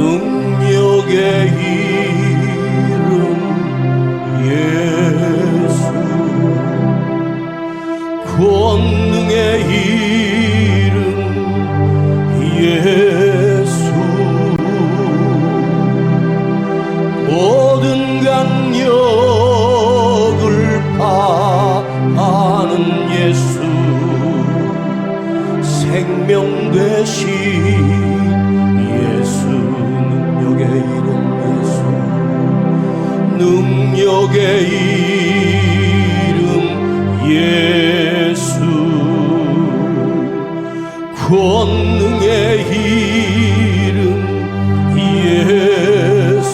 능력의 이름 예수, 권능의 이름 예수, 모든 강력을 파하는 예수, 생명 되신 예수, 능력의 이름 예수, 능력의 이름 예수, 권능의 이름 예수,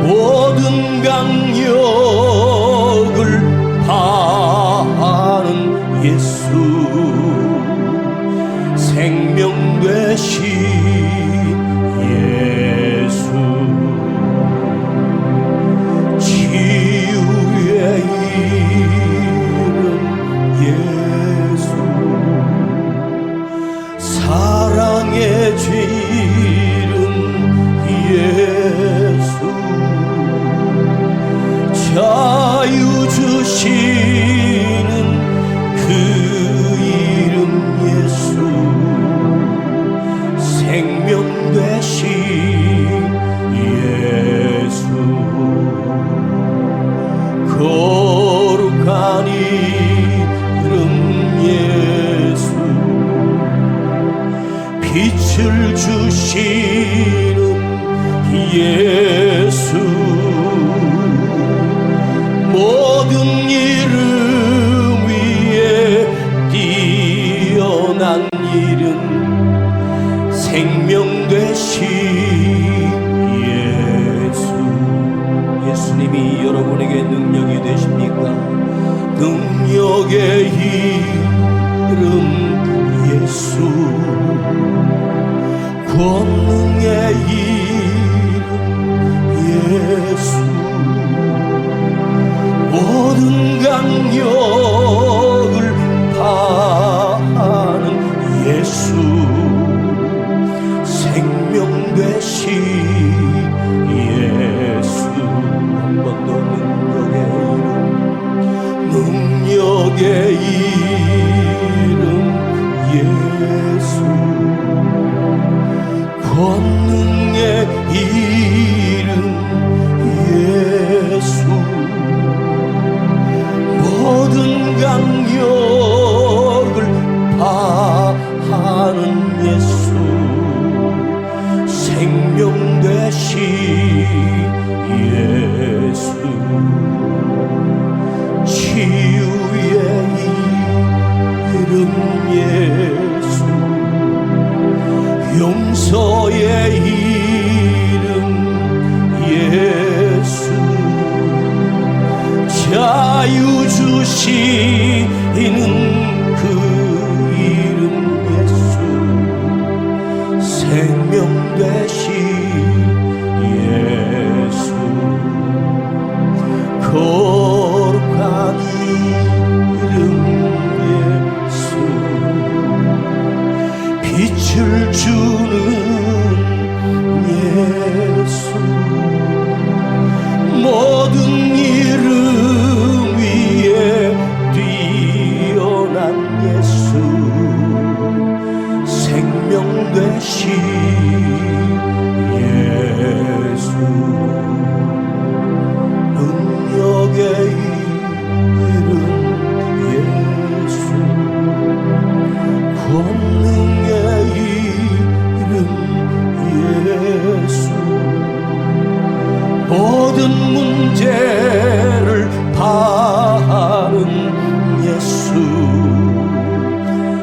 모든 강력을 파하는 예수, 생명 되신 예수, 치유의 이름 예수, 사랑의 이름 예수, 자유 주시는 그 이름 예수, 생명 되신 예수, 거룩한 이름 예수, 빛을 주시는 예수, 모든 이름 위에 뛰어난 이름, 생명 되신 예수. 예수님이 여러분에게 능력이 되십니까? 능력의 이름 예수, 권능의 이름 예수, 모든 강력을 파하는 예수, 생명 되신 예수. 한 번 더 능력의 이름 예수, 권능의 이름 예수, 모든 강력을 파하는 예수, 생명 되신 예수, 치유의 이름 예수, 용서의 이름 예수, 자유 주시는 그 이름 예수, 생명 되신 예수, 거룩한 이름 예수, 빛을 주는 예수, 모든 이름 위에 뛰어난 예수, 생명 되신 예수, 능력의 이름 예수, 권능의 이름 예수, 모든 문제를 파하는 예수,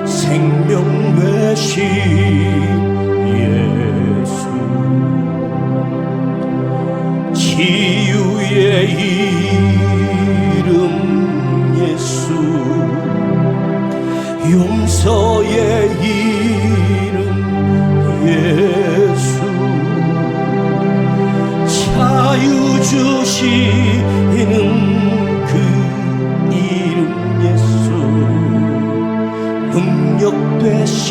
생명 되신 예수, 치유의 이름 예수, 용서의 이름 예수, 자유 주시는 그 이름 예수, 능력 되신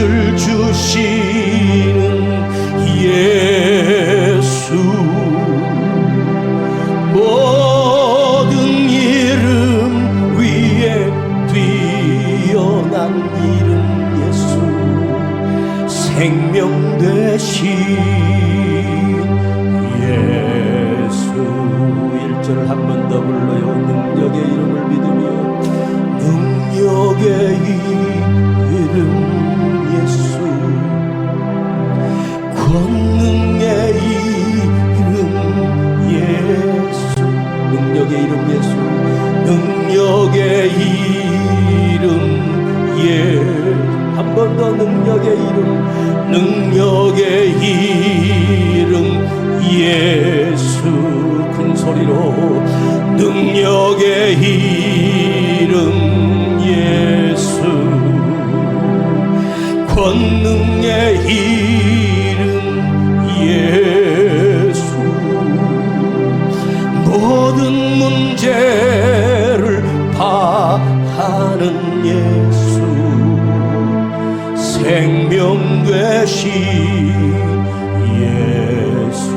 힘을 주시는 예수 모든 이름 위에 뛰어난 이름 예수 생명 되신 예수 1절 한 번 더 불러요. 능력의 이름을 믿으며 능력의 이름 예수 권능의 이름 예수 능력의 이름 예수 능력의 이름 예 한 번 더 능력의 이름 능력의 이름 예수 큰 소리로 능력의 이름 예수 권능의 이름 예수 모든 문제를 파하는 예수 생명 되신 예수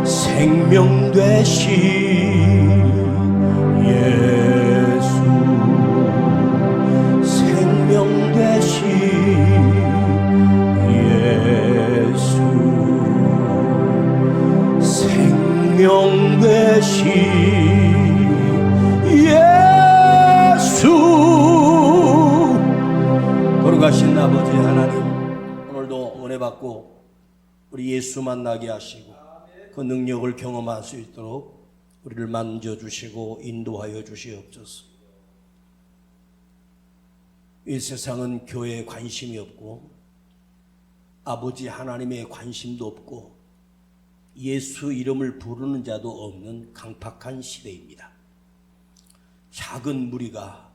생명 되신 예수 생명 되신 예수 생명 되신 예수 거룩하신 아버지 하나님 오늘도 은혜 받고 우리 예수 만나게 하시고 그 능력을 경험할 수 있도록 우리를 만져주시고 인도하여 주시옵소서. 이 세상은 교회에 관심이 없고 아버지 하나님의 관심도 없고 예수 이름을 부르는 자도 없는 강팍한 시대입니다. 작은 무리가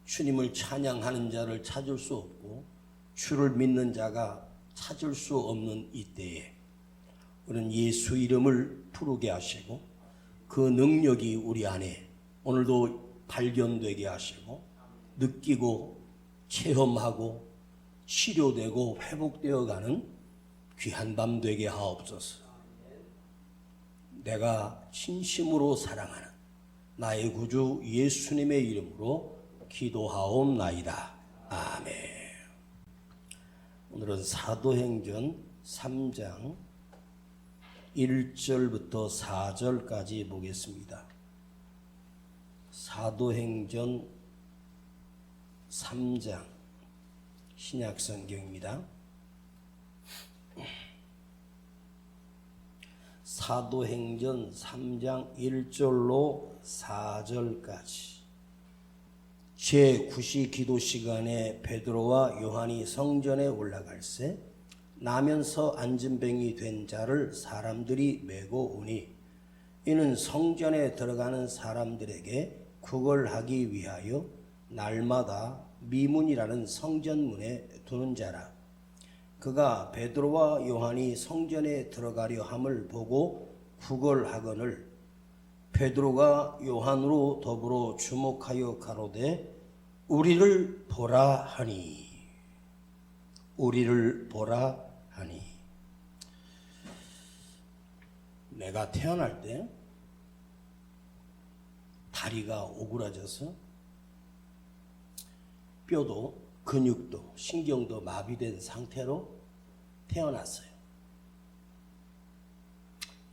주님을 찬양하는 자를 찾을 수 없고 주를 믿는 자가 찾을 수 없는 이때에 우리는 예수 이름을 부르게 하시고 그 능력이 우리 안에 오늘도 발견되게 하시고 느끼고 체험하고 치료되고 회복되어가는 귀한 밤 되게 하옵소서. 내가 진심으로 사랑하는 나의 구주 예수님의 이름으로 기도하옵나이다. 아멘. 오늘은 사도행전 3장 1절부터 4절까지 보겠습니다. 사도행전 3장 신약성경입니다. 사도행전 3장 1절로 4절까지 제9시 기도 시간에 베드로와 요한이 성전에 올라갈새 나면서 안진병이 된 자를 사람들이 메고 오니 이는 성전에 들어가는 사람들에게 구걸하기 위하여 날마다 미문이라는 성전문에 두는 자라. 그가 베드로와 요한이 성전에 들어가려 함을 보고 구걸하거늘 베드로가 요한으로 더불어 주목하여 가로되 우리를 보라 하니 우리를 보라 하니. 내가 태어날 때 다리가 오그라져서 뼈도 근육도 신경도 마비된 상태로 태어났어요.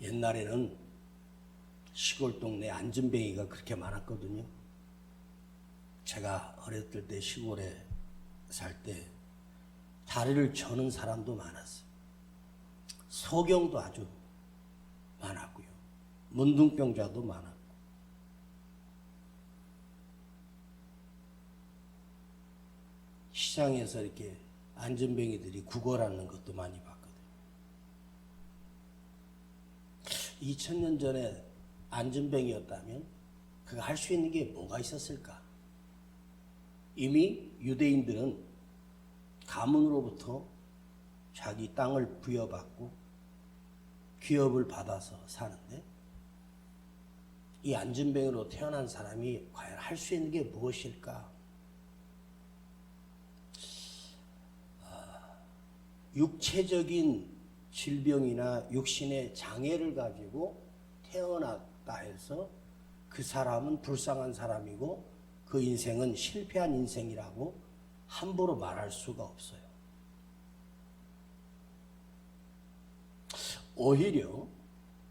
옛날에는 시골 동네 안진뱅이가 그렇게 많았거든요. 제가 어렸을 때 시골에 살 때 다리를 저는 사람도 많았어요. 소경도 아주 많았고요. 문둥병자도 많았고. 시장에서 이렇게 안전뱅이들이 구걸하는 것도 많이 봤거든요. 2000년 전에 안전뱅이였다면 그가 할 수 있는 게 뭐가 있었을까? 이미 유대인들은 가문으로부터 자기 땅을 부여받고 기업을 받아서 사는데 이 안전뱅이로 태어난 사람이 과연 할 수 있는 게 무엇일까? 육체적인 질병이나 육신의 장애를 가지고 태어났다 해서 그 사람은 불쌍한 사람이고 그 인생은 실패한 인생이라고 함부로 말할 수가 없어요. 오히려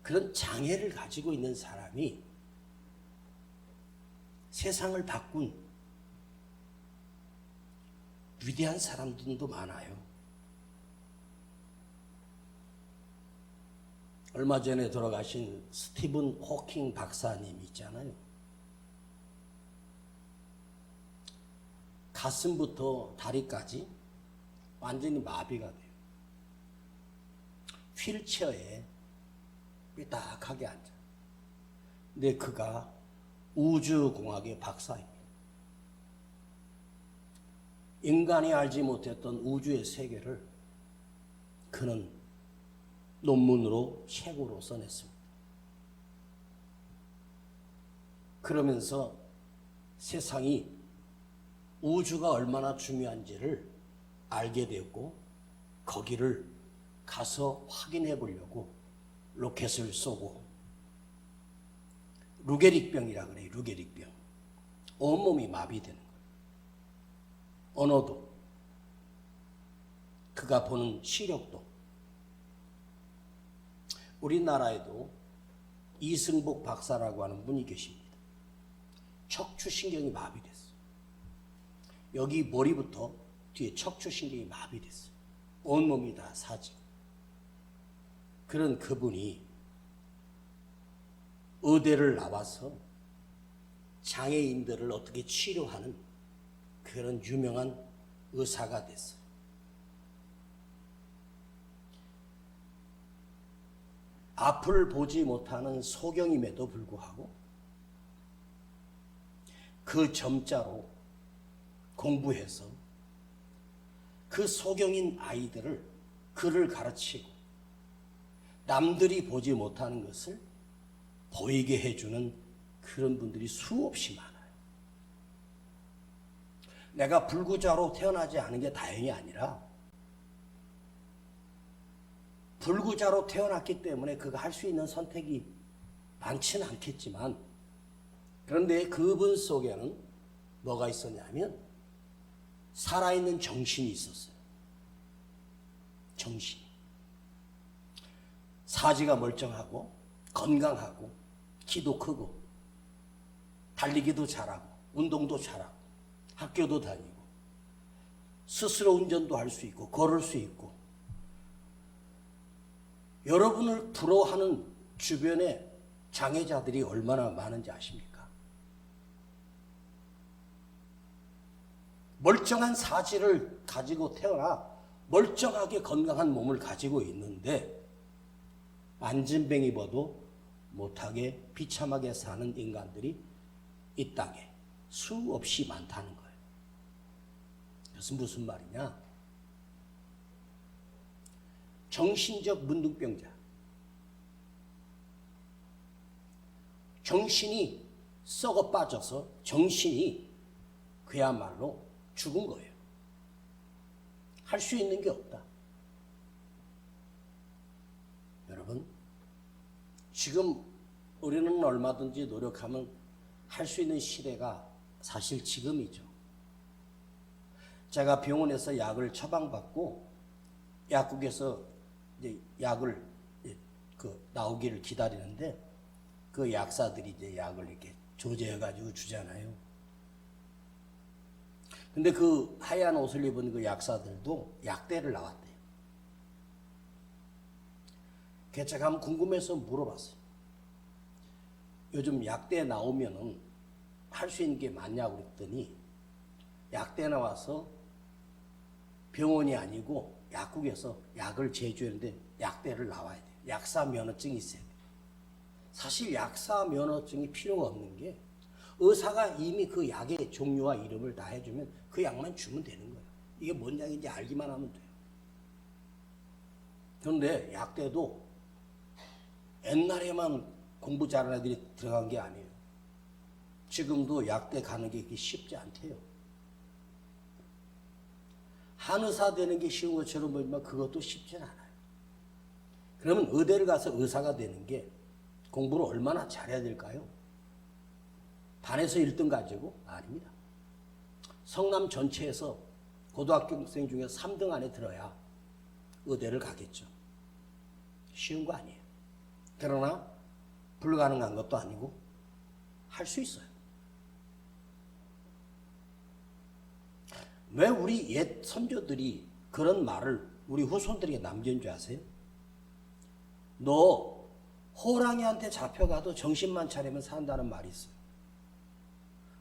그런 장애를 가지고 있는 사람이 세상을 바꾼 위대한 사람들도 많아요. 얼마 전에 돌아가신 스티븐 호킹 박사님 있잖아요. 가슴부터 다리까지 완전히 마비가 돼요. 휠체어에 삐딱하게 앉아. 근데 그가 우주공학의 박사입니다. 인간이 알지 못했던 우주의 세계를 그는 논문으로 책으로 써냈습니다. 그러면서 세상이 우주가 얼마나 중요한지를 알게 되었고 거기를 가서 확인해 보려고 로켓을 쏘고 루게릭병이라 그래요. 루게릭병. 온몸이 마비되는 거예요. 언어도 그가 보는 시력도. 우리나라에도 이승복 박사라고 하는 분이 계십니다. 척추신경이 마비됐어요. 여기 머리부터 뒤에 척추신경이 마비됐어요. 온몸이 다 사지고. 그런 그분이 의대를 나와서 장애인들을 어떻게 치료하는 그런 유명한 의사가 됐어요. 앞을 보지 못하는 소경임에도 불구하고 그 점자로 공부해서 그 소경인 아이들을 글을 가르치고 남들이 보지 못하는 것을 보이게 해주는 그런 분들이 수없이 많아요. 내가 불구자로 태어나지 않은 게 다행이 아니라 불구자로 태어났기 때문에 그가 할 수 있는 선택이 많지는 않겠지만 그런데 그분 속에는 뭐가 있었냐면 살아있는 정신이 있었어요. 정신. 사지가 멀쩡하고 건강하고 키도 크고 달리기도 잘하고 운동도 잘하고 학교도 다니고 스스로 운전도 할 수 있고 걸을 수 있고 여러분을 부러워하는 주변에 장애자들이 얼마나 많은지 아십니까? 멀쩡한 사지를 가지고 태어나 멀쩡하게 건강한 몸을 가지고 있는데 안진뱅이 봐도 못하게 비참하게 사는 인간들이 이 땅에 수없이 많다는 거예요. 그것은 무슨 말이냐? 정신적 문둥병자. 정신이 썩어 빠져서 정신이 그야말로 죽은 거예요. 할 수 있는 게 없다. 여러분, 지금 우리는 얼마든지 노력하면 할 수 있는 시대가 사실 지금이죠. 제가 병원에서 약을 처방받고 약국에서 이제 약을 나오기를 기다리는데 그 약사들이 이제 약을 이렇게 조제해가지고 주잖아요. 근데 그 하얀 옷을 입은 그 약사들도 약대를 나왔대요. 제가 한번 궁금해서 물어봤어요. 요즘 약대 나오면은 할 수 있는 게 많냐고 그랬더니 약대 나와서 병원이 아니고 약국에서 약을 제조하는데 약대를 나와야 돼요. 약사 면허증이 있어야 돼요. 사실 약사 면허증이 필요가 없는 게 의사가 이미 그 약의 종류와 이름을 다 해주면 그 약만 주면 되는 거예요. 이게 뭔 약인지 알기만 하면 돼요. 그런데 약대도 옛날에만 공부 잘하는 애들이 들어간 게 아니에요. 지금도 약대 가는 게 쉽지 않대요. 한의사 되는 게 쉬운 것처럼 보이지만 그것도 쉽진 않아요. 그러면 의대를 가서 의사가 되는 게 공부를 얼마나 잘해야 될까요? 반에서 1등 가지고? 아닙니다. 성남 전체에서 고등학생 중에 3등 안에 들어야 의대를 가겠죠. 쉬운 거 아니에요. 그러나 불가능한 것도 아니고 할 수 있어요. 왜 우리 옛 선조들이 그런 말을 우리 후손들에게 남긴 줄 아세요? 너 호랑이한테 잡혀가도 정신만 차리면 산다는 말이 있어요.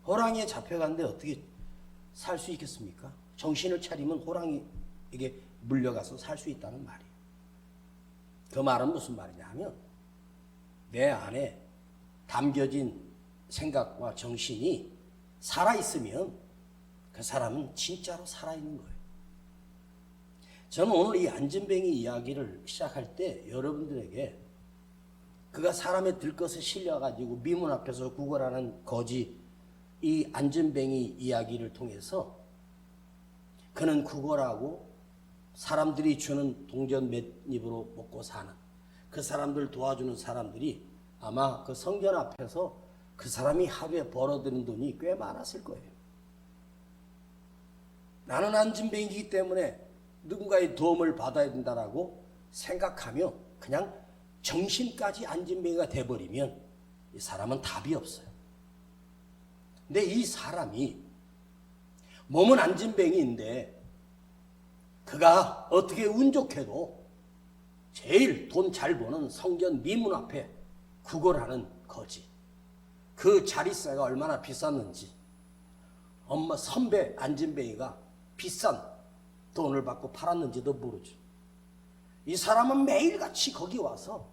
호랑이에 잡혀갔는데 어떻게 살 수 있겠습니까? 정신을 차리면 호랑이에게 물려가서 살 수 있다는 말이에요. 그 말은 무슨 말이냐 하면 내 안에 담겨진 생각과 정신이 살아있으면 그 사람은 진짜로 살아있는 거예요. 저는 오늘 이 안진뱅이 이야기를 시작할 때 여러분들에게 그가 사람의 들것에 실려가지고 미문 앞에서 구걸하는 거지 이 안진뱅이 이야기를 통해서 그는 구걸하고 사람들이 주는 동전 몇 입으로 먹고 사는 그 사람들 도와주는 사람들이 아마 그 성전 앞에서 그 사람이 하루에 벌어들이는 돈이 꽤 많았을 거예요. 나는 안진뱅이이기 때문에 누군가의 도움을 받아야 된다라고 생각하며 그냥 정신까지 안진뱅이가 돼버리면 이 사람은 답이 없어요. 근데 이 사람이 몸은 안진뱅이인데 그가 어떻게 운 좋게도 제일 돈 잘 버는 성전 미문 앞에 구걸하는 거지. 그 자릿세가 얼마나 비쌌는지 엄마 선배 안진뱅이가 비싼 돈을 받고 팔았는지도 모르죠. 이 사람은 매일같이 거기 와서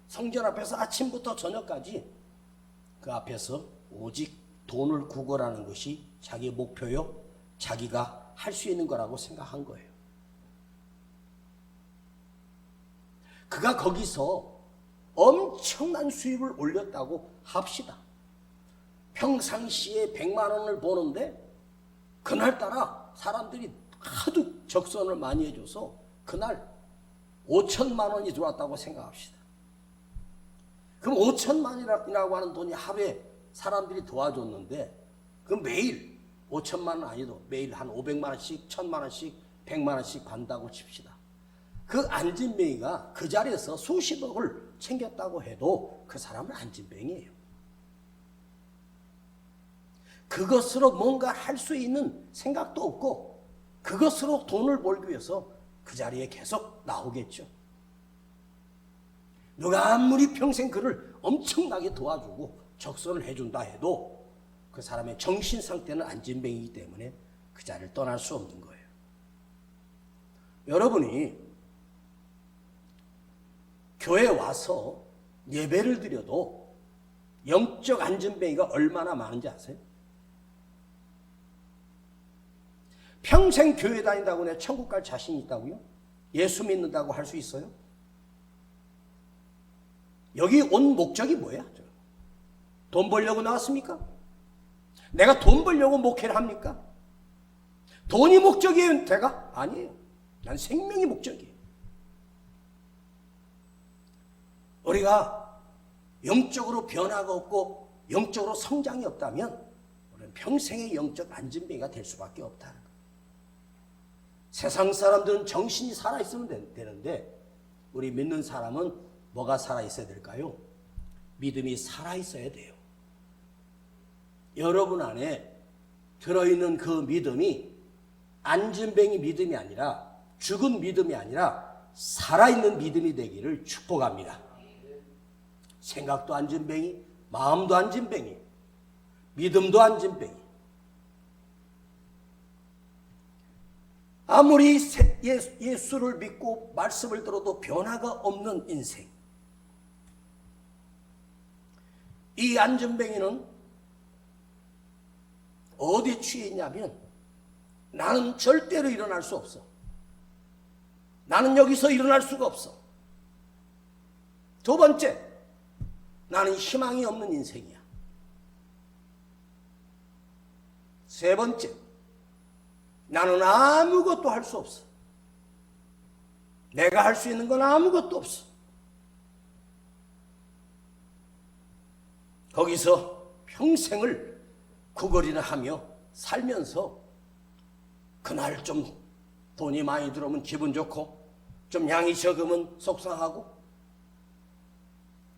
성전 앞에서 아침부터 저녁까지 그 앞에서 오직 돈을 구걸하는 것이 자기의 목표요, 자기가 할 수 있는 거라고 생각한 거예요. 그가 거기서 엄청난 수입을 올렸다고 합시다. 평상시에 100만 원을 버는데 그날따라 사람들이 하도 적선을 많이 해줘서 그날 5천만 원이 들어왔다고 생각합시다. 그럼 5천만이라고 하는 돈이 하루에 사람들이 도와줬는데 그 매일 5천만 원 아니도 매일 한 500만 원씩 1000만 원씩 100만 원씩 받는다고 칩시다. 그 안진뱅이가 그 자리에서 수십억을 챙겼다고 해도 그 사람은 안진뱅이에요. 그것으로 뭔가 할 수 있는 생각도 없고 그것으로 돈을 벌기 위해서 그 자리에 계속 나오겠죠. 누가 아무리 평생 그를 엄청나게 도와주고 적선을 해준다 해도 그 사람의 정신 상태는 안진뱅이이기 때문에 그 자리를 떠날 수 없는 거예요. 여러분이 교회에 와서 예배를 드려도 영적 안진뱅이가 얼마나 많은지 아세요? 평생 교회 다닌다고 내가 천국 갈 자신이 있다고요? 예수 믿는다고 할 수 있어요? 여기 온 목적이 뭐야? 돈 벌려고 나왔습니까? 내가 돈 벌려고 목회를 합니까? 돈이 목적이에요? 내가? 아니에요. 난 생명이 목적이에요. 우리가 영적으로 변화가 없고 영적으로 성장이 없다면 우리는 평생의 영적 안진뱅이가 될 수밖에 없다는 거예요. 세상 사람들은 정신이 살아있으면 되는데 우리 믿는 사람은 뭐가 살아있어야 될까요? 믿음이 살아있어야 돼요. 여러분 안에 들어있는 그 믿음이 안진뱅이 믿음이 아니라 죽은 믿음이 아니라 살아있는 믿음이 되기를 축복합니다. 생각도 안진뱅이, 마음도 안진뱅이, 믿음도 안진뱅이. 아무리 예수를 믿고 말씀을 들어도 변화가 없는 인생. 이 안진뱅이는 어디에 취해 있냐면 나는 절대로 일어날 수 없어. 나는 여기서 일어날 수가 없어. 두 번째, 나는 희망이 없는 인생이야. 세 번째, 나는 아무것도 할 수 없어. 내가 할 수 있는 건 아무것도 없어. 거기서 평생을 구걸이나 하며 살면서 그날 좀 돈이 많이 들어오면 기분 좋고 좀 양이 적으면 속상하고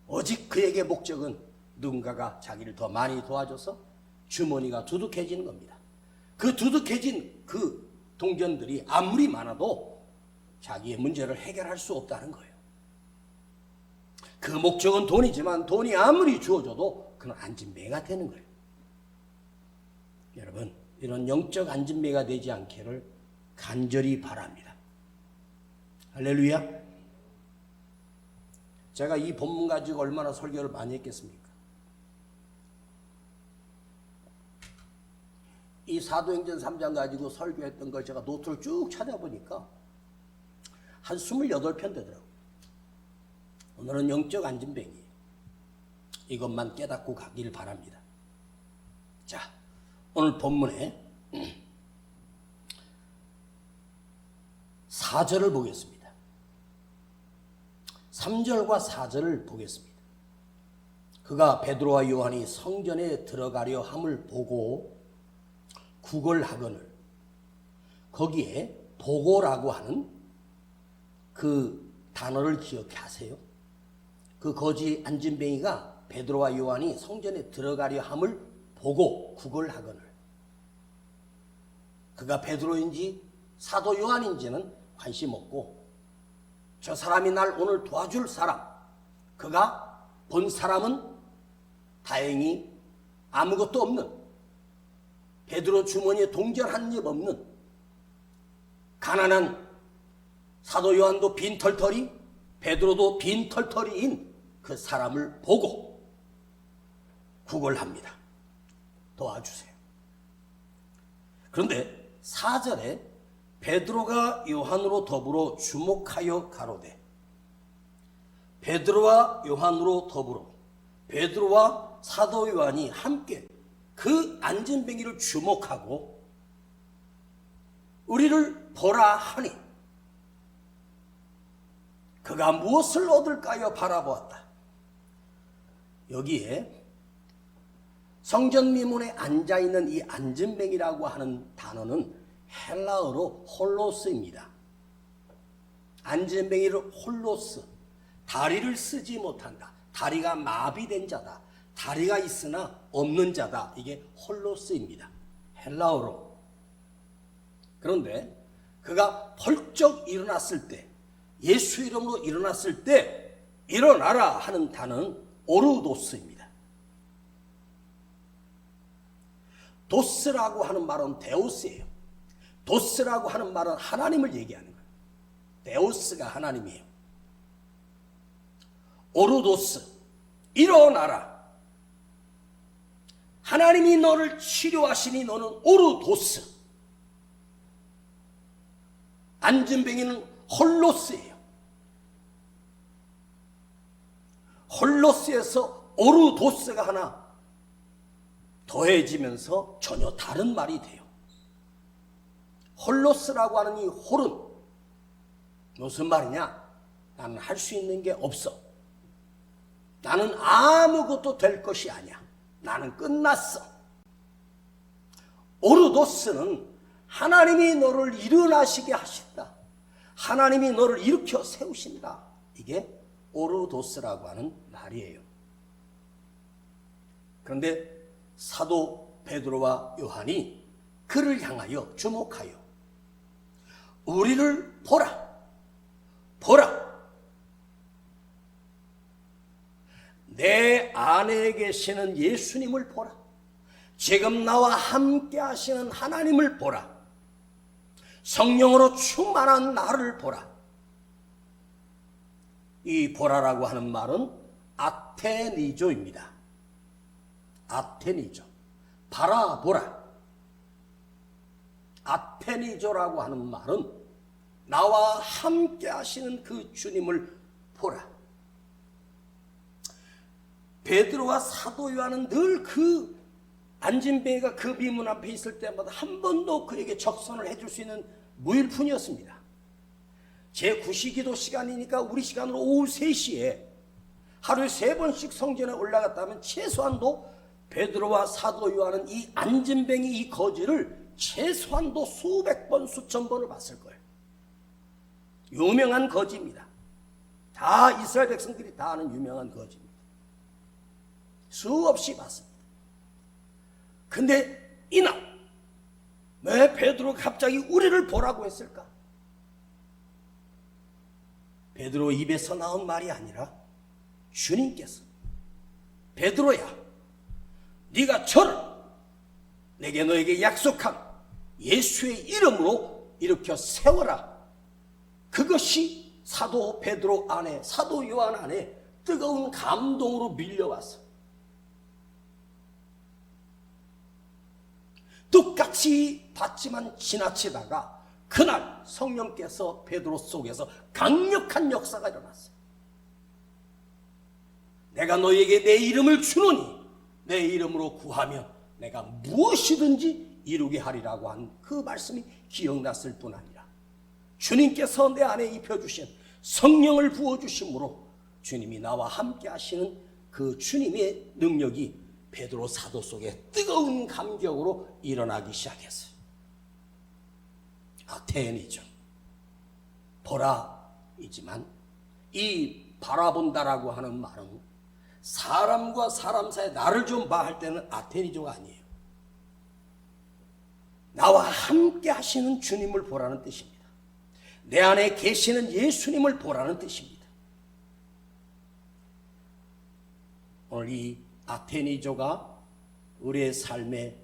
오직 그에게 목적은 누군가가 자기를 더 많이 도와줘서 주머니가 두둑해지는 겁니다. 그 두둑해진 그 동전들이 아무리 많아도 자기의 문제를 해결할 수 없다는 거예요. 그 목적은 돈이지만 돈이 아무리 주어져도 그는 안진뱅이가 되는 거예요. 여러분, 이런 영적 안진뱅이가 되지 않기를 간절히 바랍니다. 할렐루야. 제가 이 본문 가지고 얼마나 설교를 많이 했겠습니까? 이 사도행전 3장 가지고 설교했던 걸 제가 노트를 쭉 찾아보니까 한 28편 되더라고요. 오늘은 영적 안진뱅이, 이것만 깨닫고 가길 바랍니다. 자, 오늘 본문에 4절을 보겠습니다. 3절과 4절을 보겠습니다. 그가 베드로와 요한이 성전에 들어가려 함을 보고 구걸하거늘, 거기에 보고라고 하는 그 단어를 기억해 하세요. 그 거지 안진뱅이가 베드로와 요한이 성전에 들어가려 함을 보고 구걸하거늘, 그가 베드로인지 사도 요한인지는 관심 없고 저 사람이 날 오늘 도와줄 사람, 그가 본 사람은 다행히 아무것도 없는, 베드로 주머니에 동전 한 입 없는 가난한 사도 요한도 빈털털이, 베드로도 빈털털이인 그 사람을 보고 구걸합니다. 도와주세요. 그런데 4절에 베드로가 요한으로 더불어 주목하여 가로되, 베드로와 요한으로 더불어 베드로와 사도 요한이 함께 그 안진뱅이를 주목하고 우리를 보라 하니 그가 무엇을 얻을까요 바라보았다. 여기에 성전 미문에 앉아있는 이 안진뱅이라고 하는 단어는 헬라어로 홀로스입니다. 안진뱅이를 홀로스, 다리를 쓰지 못한다, 다리가 마비된 자다, 다리가 있으나 없는 자다, 이게 홀로스입니다. 헬라어로. 그런데 그가 펄쩍 일어났을 때, 예수 이름으로 일어났을 때 일어나라 하는 단어는 오르도스입니다. 도스라고 하는 말은 데우스예요. 도스라고 하는 말은 하나님을 얘기하는 거예요. 데우스가 하나님이에요. 오르도스, 일어나라. 하나님이 너를 치료하시니 너는 오르도스. 안진뱅이는 홀로스예요. 홀로스에서 오르도스가 하나 더해지면서 전혀 다른 말이 돼요. 홀로스라고 하는 이 홀은 무슨 말이냐? 나는 할 수 있는 게 없어. 나는 아무것도 될 것이 아니야. 나는 끝났어. 오르도스는 하나님이 너를 일어나시게 하신다. 하나님이 너를 일으켜 세우신다. 이게 오르도스라고 하는 말이에요. 그런데 사도 베드로와 요한이 그를 향하여 주목하여 우리를 보라, 보라. 내 안에 계시는 예수님을 보라. 지금 나와 함께 하시는 하나님을 보라. 성령으로 충만한 나를 보라. 이 보라라고 하는 말은 아테니조입니다. 아테니조. 바라보라. 아테니조라고 하는 말은 나와 함께 하시는 그 주님을 보라. 베드로와 사도 요한은 늘 그 안진뱅이가 그 미문 앞에 있을 때마다 한 번도 그에게 적선을 해줄 수 있는 무일푼이었습니다. 제9시기도 시간이니까 우리 시간으로 오후 3시에 하루에 3번씩 성전에 올라갔다면 최소한도 베드로와 사도 요한은 이 안진뱅이 이 거지를 최소한도 수백 번 수천 번을 봤을 거예요. 유명한 거지입니다. 다 이스라엘 백성들이 다 아는 유명한 거지입니다. 수없이 봤습니다. 근데 이날 왜 베드로가 갑자기 우리를 보라고 했을까? 베드로 입에서 나온 말이 아니라 주님께서 베드로야, 네가 저를 내게 너에게 약속한 예수의 이름으로 일으켜 세워라. 그것이 사도 베드로 안에, 사도 요한 안에 뜨거운 감동으로 밀려왔어. 똑같이 봤지만 지나치다가 그날 성령께서 베드로 속에서 강력한 역사가 일어났어요. 내가 너에게 내 이름을 주노니 내 이름으로 구하면 내가 무엇이든지 이루게 하리라고 한 그 말씀이 기억났을 뿐 아니라 주님께서 내 안에 입혀주신 성령을 부어주심으로 주님이 나와 함께 하시는 그 주님의 능력이 베드로 사도 속에 뜨거운 감격으로 일어나기 시작했어요. 아테네이죠. 보라이지만 이 바라본다라고 하는 말은 사람과 사람 사이에 나를 좀 봐 할 때는 아테네이조가 아니에요. 나와 함께 하시는 주님을 보라는 뜻입니다. 내 안에 계시는 예수님을 보라는 뜻입니다. 오늘 이 아테네이조가 우리의 삶에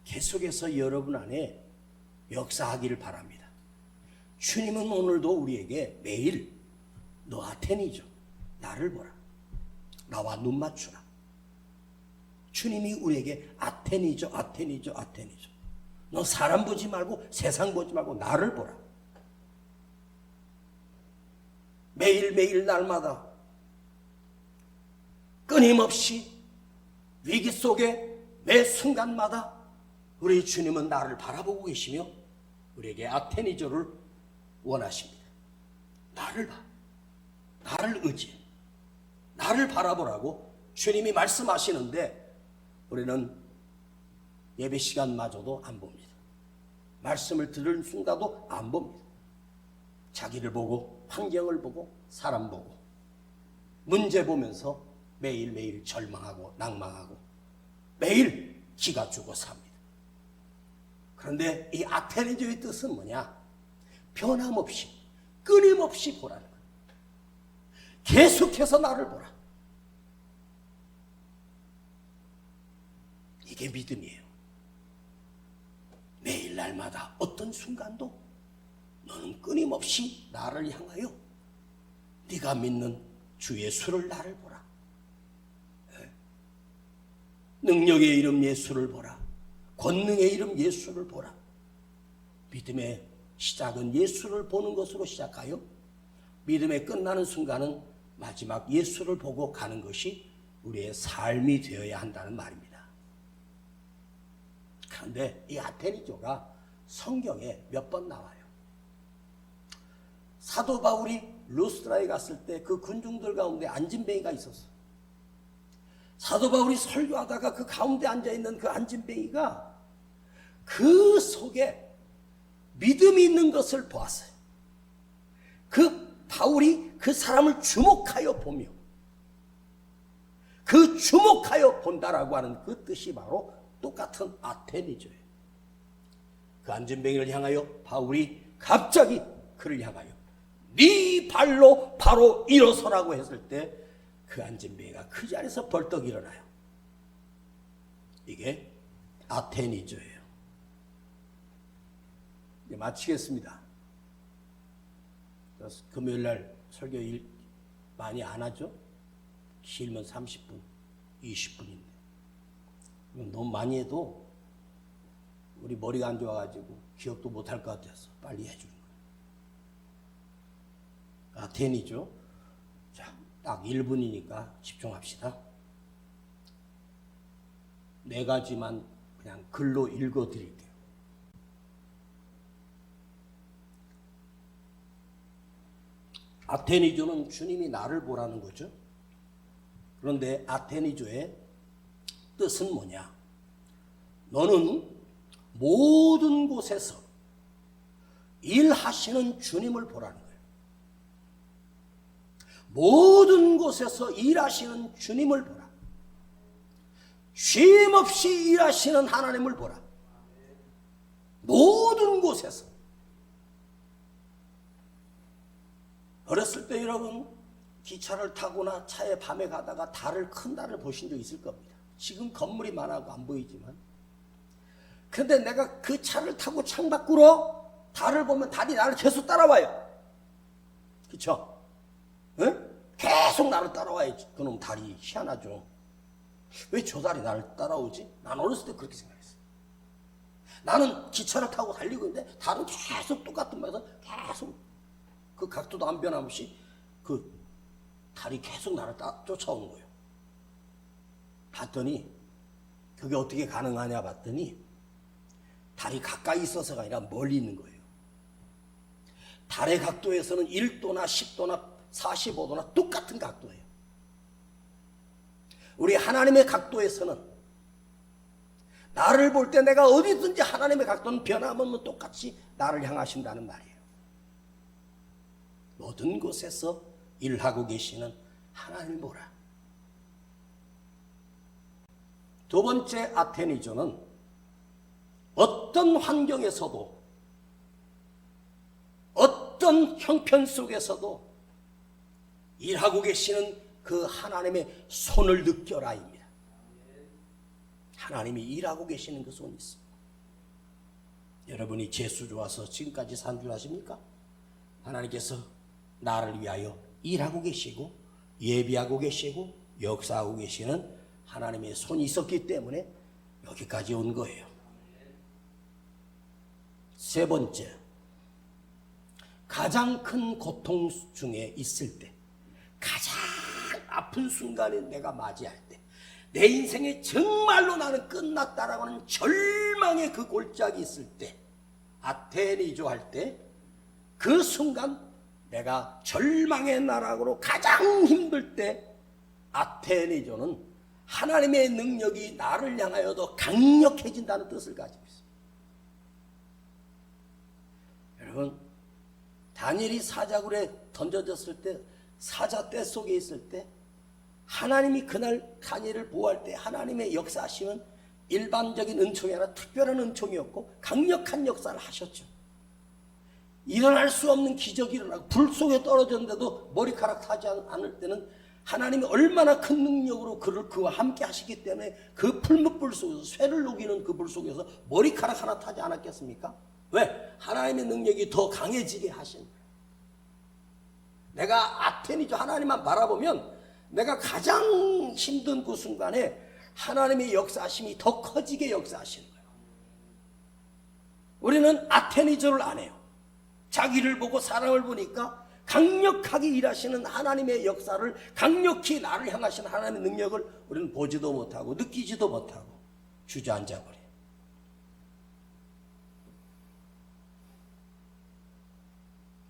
계속해서 여러분 안에 역사하기를 바랍니다. 주님은 오늘도 우리에게 매일 너 아테네이조 나를 보라. 나와 눈 맞추라. 주님이 우리에게 아테네이조 아테네이조 아테네이조 너 사람 보지 말고 세상 보지 말고 나를 보라. 매일매일 날마다 끊임없이 위기 속에 매 순간마다 우리 주님은 나를 바라보고 계시며 우리에게 아테네이조를 원하십니다. 나를 봐. 나를 의지해. 나를 바라보라고 주님이 말씀하시는데 우리는 예배 시간마저도 안 봅니다. 말씀을 들은 순간도 안 봅니다. 자기를 보고 환경을 보고 사람 보고 문제 보면서 매일매일 절망하고 낭망하고 매일 기가 죽어 삽니다. 그런데 이 아테네이조의 뜻은 뭐냐? 변함없이 끊임없이 보라는 거예요. 계속해서 나를 보라. 이게 믿음이에요. 매일 날마다 어떤 순간도 너는 끊임없이 나를 향하여 네가 믿는 주 예수를 나를 보라. 능력의 이름 예수를 보라. 권능의 이름 예수를 보라. 믿음의 시작은 예수를 보는 것으로 시작하여 믿음의 끝나는 순간은 마지막 예수를 보고 가는 것이 우리의 삶이 되어야 한다는 말입니다. 그런데 이 아테네이조가 성경에 몇 번 나와요. 사도 바울이 루스드라에 갔을 때 그 군중들 가운데 안진뱅이가 있었어. 사도 바울이 설교하다가 그 가운데 앉아있는 그 안진뱅이가 그 속에 믿음이 있는 것을 보았어요. 그 바울이 그 사람을 주목하여 보며 그 주목하여 본다라고 하는 그 뜻이 바로 똑같은 아테네이조예요. 그 안진뱅이를 향하여 바울이 갑자기 그를 향하여 네 발로 바로 일어서라고 했을 때 그 안진뱅이가 그 자리에서 벌떡 일어나요. 이게 아테네이조예요. 이제 마치겠습니다. 금요일날 설교 일 많이 안 하죠? 길면 30분, 20분인데 너무 많이 해도 우리 머리가 안 좋아가지고 기억도 못할 것 같아서 빨리 해주는 거예요. 아테네이조. 자, 딱 1분이니까 집중합시다. 네 가지만 그냥 글로 읽어 드릴게요. 아테니조는 주님이 나를 보라는 거죠. 그런데 아테니조의 뜻은 뭐냐? 너는 모든 곳에서 일하시는 주님을 보라는 거예요. 모든 곳에서 일하시는 주님을 보라. 쉼 없이 일하시는 하나님을 보라. 모든 곳에서. 어렸을 때 여러분 기차를 타거나 차에 밤에 가다가 큰 달을 보신 적 있을 겁니다. 지금 건물이 많아서 안 보이지만, 근데 내가 그 차를 타고 창밖으로 달을 보면 달이 나를 계속 따라와요. 그쵸? 응? 계속 나를 따라와요. 그놈 달이 희한하죠. 왜 저 달이 나를 따라오지? 난 어렸을 때 그렇게 생각했어요. 나는 기차를 타고 달리고 있는데 달은 계속 똑같은 방에서 계속 그 각도도 안 변함없이 그 달이 계속 나를 쫓아오는 거예요. 봤더니 그게 어떻게 가능하냐 봤더니 달이 가까이 있어서가 아니라 멀리 있는 거예요. 달의 각도에서는 1도나 10도나 45도나 똑같은 각도예요. 우리 하나님의 각도에서는 나를 볼 때 내가 어디든지 하나님의 각도는 변함없는 똑같이 나를 향하신다는 말이에요. 모든 곳에서 일하고 계시는 하나님을 보라. 두 번째 아테니조는 어떤 환경에서도 어떤 형편 속에서도 일하고 계시는 그 하나님의 손을 느껴라입니다. 하나님이 일하고 계시는 그 손이 있습니다. 여러분이 재수 좋아서 지금까지 산 줄 아십니까? 하나님께서 나를 위하여 일하고 계시고 예비하고 계시고 역사하고 계시는 하나님의 손이 있었기 때문에 여기까지 온 거예요. 세 번째, 가장 큰 고통 중에 있을 때, 가장 아픈 순간에 내가 맞이할 때, 내 인생에 정말로 나는 끝났다라고 하는 절망의 그 골짜기 있을 때, 아테니조 할 때, 그 순간 내가 절망의 나락으로 가장 힘들 때 아테니조는 하나님의 능력이 나를 향하여 더 강력해진다는 뜻을 가지고 있습니다. 여러분, 다니엘이 사자굴에 던져졌을 때, 사자 떼 속에 있을 때 하나님이 그날 다니엘을 보호할 때 하나님의 역사하심은 일반적인 은총이 아니라 특별한 은총이었고 강력한 역사를 하셨죠. 일어날 수 없는 기적이 일어나고 불 속에 떨어졌는데도 머리카락 타지 않을 때는 하나님이 얼마나 큰 능력으로 그와 함께 하시기 때문에 그 풀무불 속에서 쇠를 녹이는 그 불 속에서 머리카락 하나 타지 않았겠습니까? 왜? 하나님의 능력이 더 강해지게 하신 거예요. 내가 아테니조 하나님만 바라보면 내가 가장 힘든 그 순간에 하나님의 역사하심이 더 커지게 역사하시는 거예요. 우리는 아테니조를 안 해요. 자기를 보고 사람을 보니까 강력하게 일하시는 하나님의 역사를, 강력히 나를 향하시는 하나님의 능력을 우리는 보지도 못하고 느끼지도 못하고 주저앉아 버려요.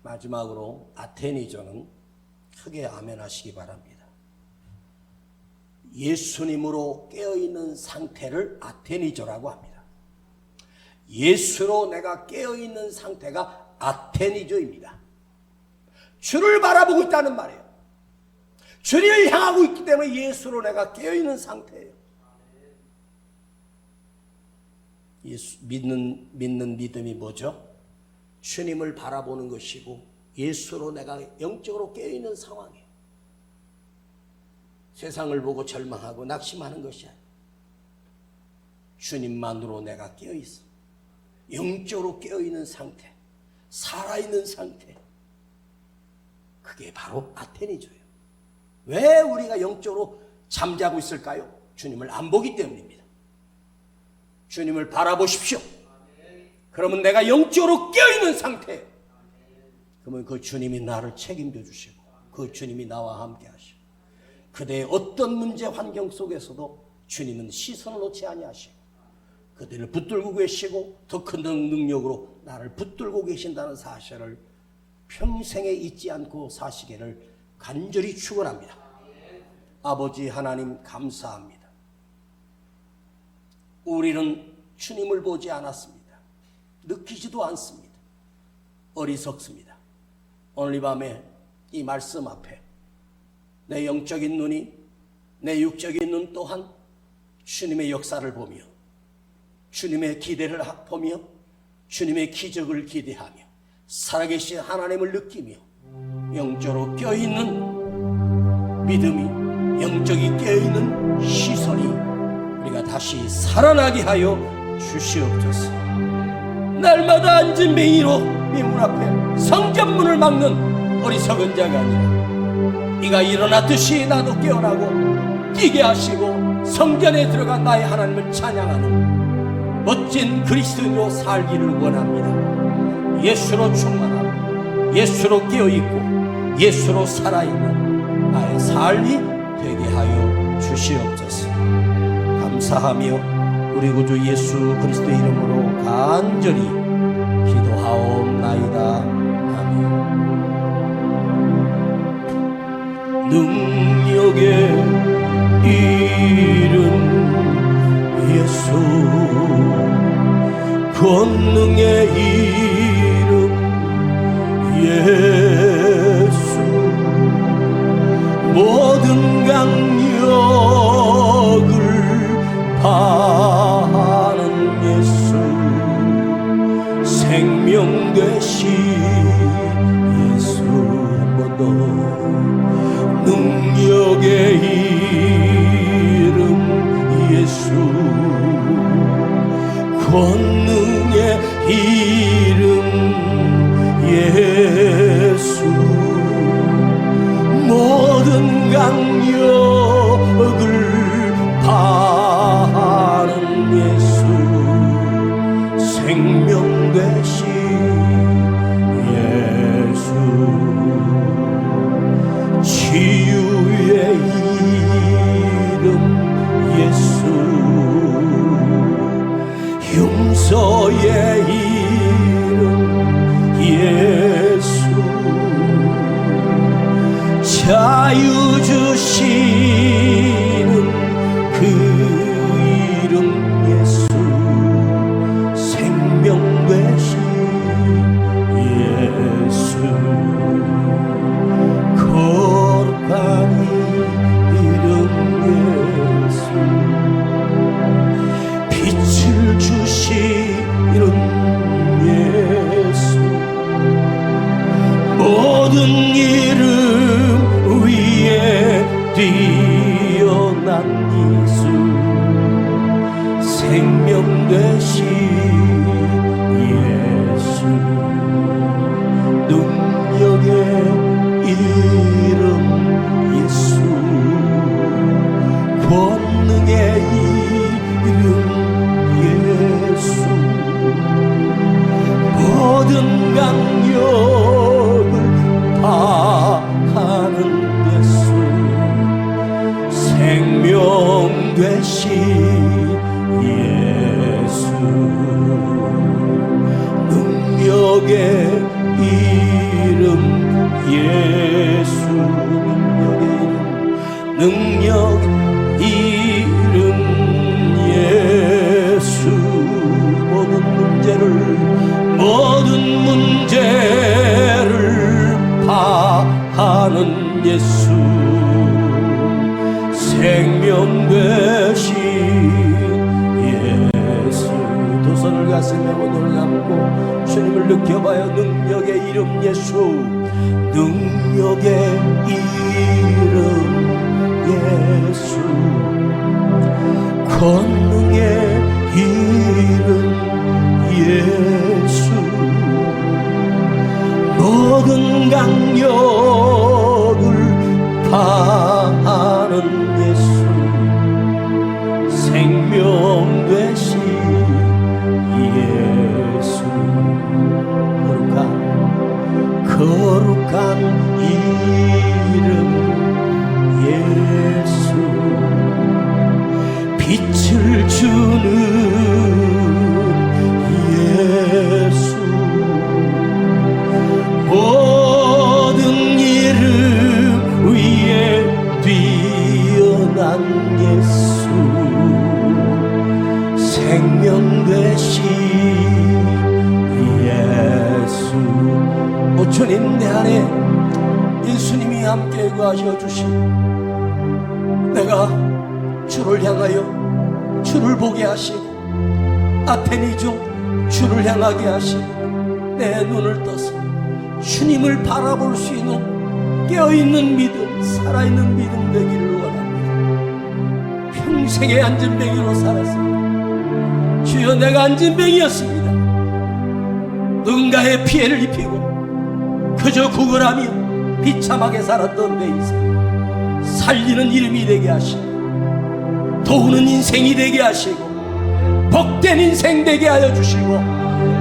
마지막으로 아테니조는 크게 아멘 하시기 바랍니다. 예수님으로 깨어있는 상태를 아테니조라고 합니다. 예수로 내가 깨어있는 상태가 아테니조입니다. 주를 바라보고 있다는 말이에요. 주를 향하고 있기 때문에 예수로 내가 깨어있는 상태예요. 예수, 믿는 믿음이 뭐죠? 주님을 바라보는 것이고 예수로 내가 영적으로 깨어있는 상황이에요. 세상을 보고 절망하고 낙심하는 것이 아니에요. 주님만으로 내가 깨어있어. 영적으로 깨어있는 상태, 살아있는 상태. 그게 바로 아테니조예요. 왜 우리가 영적으로 잠자고 있을까요? 주님을 안 보기 때문입니다. 주님을 바라보십시오. 그러면 내가 영적으로 깨어있는 상태예요. 그러면 그 주님이 나를 책임져 주시고 그 주님이 나와 함께 하시고 그대의 어떤 문제 환경 속에서도 주님은 시선을 놓지 아니하시고 그들을 붙들고 계시고 더 큰 능력으로 나를 붙들고 계신다는 사실을 평생에 잊지 않고 사시기를 간절히 축원합니다. 아버지 하나님 감사합니다. 우리는 주님을 보지 않았습니다. 느끼지도 않습니다. 어리석습니다. 오늘 이 밤에 이 말씀 앞에 내 영적인 눈이, 내 육적인 눈 또한 주님의 역사를 보며 주님의 기대를 보며 주님의 기적을 기대하며 살아계신 하나님을 느끼며 영적으로 껴있는 믿음이, 영적이 껴있는 시선이 우리가 다시 살아나게 하여 주시옵소서. 날마다 앉은 맹이로 미문 앞에 성전문을 막는 어리석은 자가 아니라 이가 일어났듯이 나도 깨어나고 뛰게 하시고 성전에 들어간 나의 하나님을 찬양하는 멋진 그리스도인으로 살기를 원합니다. 예수로 충만하고 예수로 깨어있고 예수로 살아있는 나의 삶이 되게 하여 주시옵소서. 감사하며 우리 구주 예수 그리스도의 이름으로 간절히 기도하옵나이다. 아멘. 능력의 이름 예수, 권능의 이름 예수, 모든 강력을 파하는 예수, 생명 되신 예수. 한 번 더. 능력의 이름 예수, 권능의 이름 예수, 모든 강력을 파하는 예수, 생명 되신 예수, 치유의 이름 예수, 용서의 이름 예수, 자유 주시는 그 이름 예수, 생명 되신 예수, 거룩한 이름 예수, 빛을 주시는 예수, 모든 이름 위에 뛰어난 예수, 생명 되신 예수, 능력의 이름 예수, 권능의 이름 예수, 모든 강력을 파하는 예수, 생명 되신 예수, 능력의 이름 예수, 능력 이름 예수, 모든 문제를 파하는 예수, 생명 되신 예수. 두 손을 가슴에 눈을 감고 주님을 느껴봐요. 능력의 이름 예수, 능력의 이름 예수, 권능의 이름 예수, 모든 강력을 파하는 예수, 생명 되신 예수, 거룩한 이름 예수, 빛을 빛을 주는 예수, 모든 이름 위에 뛰어난 예수, 생명 되신 예수. 오 주님, 내 안에 예수님이 함께 거하셔 주시고 내가 주를 향하여 주를 보게 하시고 아테니죠 주를 향하게 하시고 내 눈을 떠서 주님을 바라볼 수 있는 깨어있는 믿음, 살아있는 믿음 되기를 원합니다. 평생의 안진뱅이로 살았습니다. 주여, 내가 안진뱅이였습니다. 누군가의 피해를 입히고 그저 구걸하며 비참하게 살았던 내 인생, 살리는 이름이 되게 하시고 도우는 인생이 되게 하시고 복된 인생 되게 하여 주시고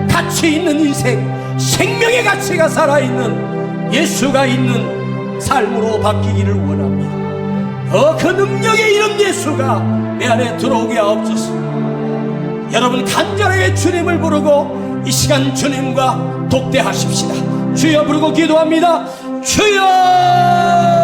가치 있는 인생, 생명의 가치가 살아있는 예수가 있는 삶으로 바뀌기를 원합니다. 그 능력의 이름 예수가 내 안에 들어오게 하옵소서. 여러분 간절하게 주님을 부르고 이 시간 주님과 독대하십시다. 주여 부르고 기도합니다. 주여.